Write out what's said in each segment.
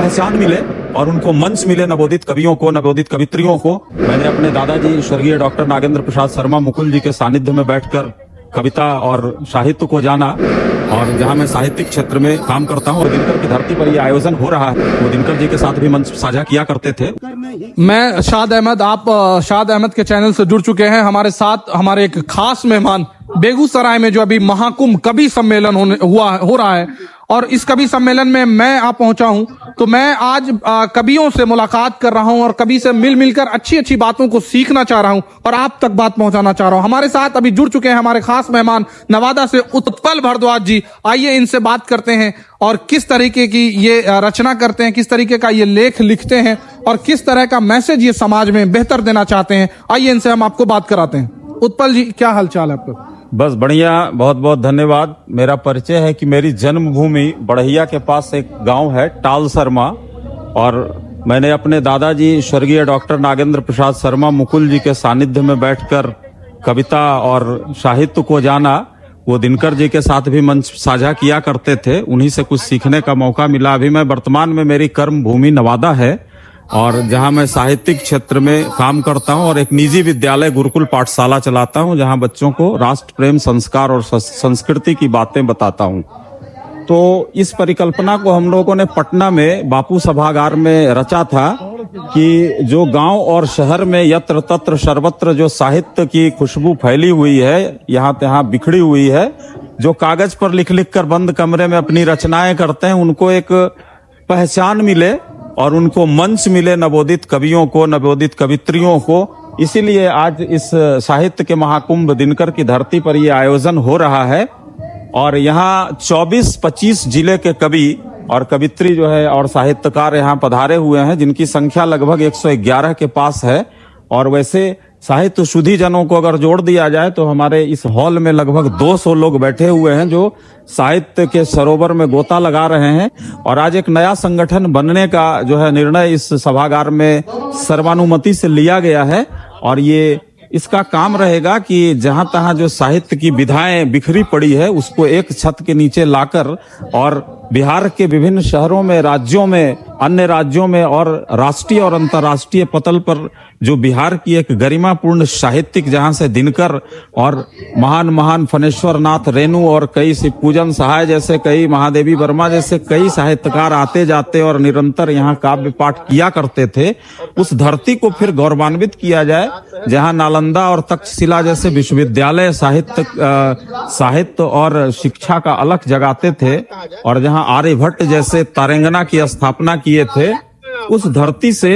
पहचान मिले और उनको मंच मिले, नवोदित कवियों को, नवोदित कवित्रियों को। मैंने अपने दादाजी स्वर्गीय डॉक्टर नागेंद्र प्रसाद शर्मा मुकुल जी के सानिध्य में बैठकर कविता और साहित्य को जाना, और जहां मैं साहित्यिक क्षेत्र में काम करता हूं और दिनकर की धरती पर यह आयोजन हो रहा है, वो दिनकर जी के साथ भी मंच साझा किया करते थे। मैं शाद अहमद, आप शाद अहमद के चैनल से जुड़ चुके हैं। हमारे साथ हमारे एक खास मेहमान बेगूसराय में जो अभी महाकुंभ कवि सम्मेलन हो रहा है, और इस कवि सम्मेलन में मैं आप पहुंचा हूं, तो मैं आज कवियों से मुलाकात कर रहा हूं और कवि से मिलकर अच्छी अच्छी बातों को सीखना चाह रहा हूं और आप तक बात पहुंचाना चाह रहा हूं। हमारे साथ अभी जुड़ चुके हैं हमारे खास मेहमान नवादा से उत्पल भारद्वाज जी। आइए इनसे बात करते हैं और किस तरीके की ये रचना करते हैं, किस तरीके का ये लेख लिखते हैं और किस तरह का मैसेज ये समाज में बेहतर देना चाहते हैं। आइए इनसे हम आपको बात कराते हैं। उत्पल जी, क्या हालचाल है आपका? बस बढ़िया, बहुत बहुत धन्यवाद। मेरा परिचय है कि मेरी जन्मभूमि बढ़िया के पास एक गांव है टालसरमा, और मैंने अपने दादाजी स्वर्गीय डॉक्टर नागेंद्र प्रसाद शर्मा मुकुल जी के सानिध्य में बैठकर कविता और साहित्य को जाना। वो दिनकर जी के साथ भी मंच साझा किया करते थे, उन्हीं से कुछ सीखने का मौका मिला। अभी मैं वर्तमान में मेरी कर्म भूमि नवादा है, और जहां मैं साहित्यिक क्षेत्र में काम करता हूं और एक निजी विद्यालय गुरुकुल पाठशाला चलाता हूं, जहां बच्चों को राष्ट्र प्रेम, संस्कार और संस्कृति की बातें बताता हूं। तो इस परिकल्पना को हम लोगों ने पटना में बापू सभागार में रचा था कि जो गांव और शहर में यत्र तत्र सर्वत्र जो साहित्य की खुशबू फैली हुई है, यहाँ तहाँ बिखरी हुई है, जो कागज पर लिख लिख कर बंद कमरे में अपनी रचनाएं करते हैं, उनको एक पहचान मिले और उनको मंच मिले, नवोदित कवियों को, नवोदित कवित्रियों को। इसीलिए आज इस साहित्य के महाकुंभ दिनकर की धरती पर यह आयोजन हो रहा है, और यहाँ 24-25 जिले के कवि और कवित्री जो है और साहित्यकार यहाँ पधारे हुए हैं, जिनकी संख्या लगभग 111 के पास है। और वैसे साहित्य शुद्धि जनों को अगर जोड़ दिया जाए तो हमारे इस हॉल में लगभग 200 लोग बैठे हुए हैं जो साहित्य के सरोवर में गोता लगा रहे हैं। और आज एक नया संगठन बनने का जो है निर्णय इस सभागार में सर्वानुमति से लिया गया है, और ये इसका काम रहेगा कि जहां तहां जो साहित्य की विधाएं बिखरी पड़ी है उसको एक छत के नीचे लाकर, और बिहार के विभिन्न शहरों में, राज्यों में, अन्य राज्यों में और राष्ट्रीय और अंतर्राष्ट्रीय पटल पर जो बिहार की एक गरिमापूर्ण साहित्यिक, जहां से दिनकर और महान महान फणेश्वर नाथ रेणु और कई शिवपूजन सहाय जैसे, कई महादेवी वर्मा जैसे कई साहित्यकार आते जाते और निरंतर यहाँ काव्य पाठ किया करते थे, उस धरती को फिर गौरवान्वित किया जाए, जहां नालंदा और तक्षशिला जैसे विश्वविद्यालय साहित्य और शिक्षा का अलख जगाते थे, और जहां आर्यभट्ट जैसे तारांगना की स्थापना किए थे, उस धरती से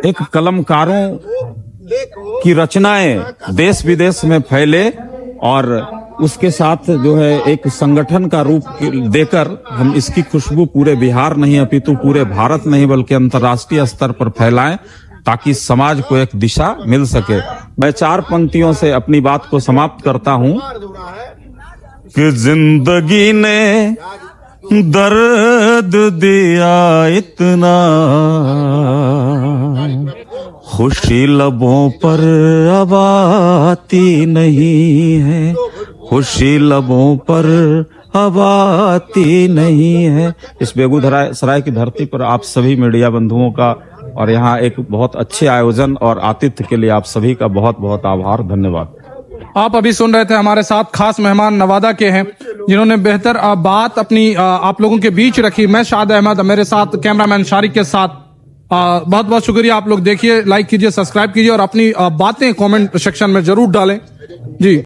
एक कलमकारों की रचनाएं देश विदेश में फैले, और उसके साथ जो है एक संगठन का रूप देकर हम इसकी खुशबू पूरे बिहार नहीं अपितु पूरे भारत नहीं बल्कि अंतर्राष्ट्रीय स्तर पर फैलाएं, ताकि समाज को एक दिशा मिल सके। मैं 4 पंक्तियों से अपनी बात को समाप्त करता हूं कि जिंदगी ने दर्द दिया इतना, खुशी लबों पर अब आती नहीं है, खुशी लबों पर अब आती नहीं है। इस बेगूसराय की धरती पर आप सभी मीडिया बंधुओं का और यहाँ एक बहुत अच्छे आयोजन और आतिथ्य के लिए आप सभी का बहुत बहुत आभार, धन्यवाद। आप अभी सुन रहे थे हमारे साथ खास मेहमान नवादा के हैं, जिन्होंने बेहतर बात अपनी आप लोगों के बीच रखी। मैं शाद अहमद, मेरे साथ कैमरामैन शारिक के साथ। बहुत बहुत शुक्रिया। आप लोग देखिए, लाइक कीजिए, सब्सक्राइब कीजिए और अपनी बातें कमेंट सेक्शन में जरूर डालें।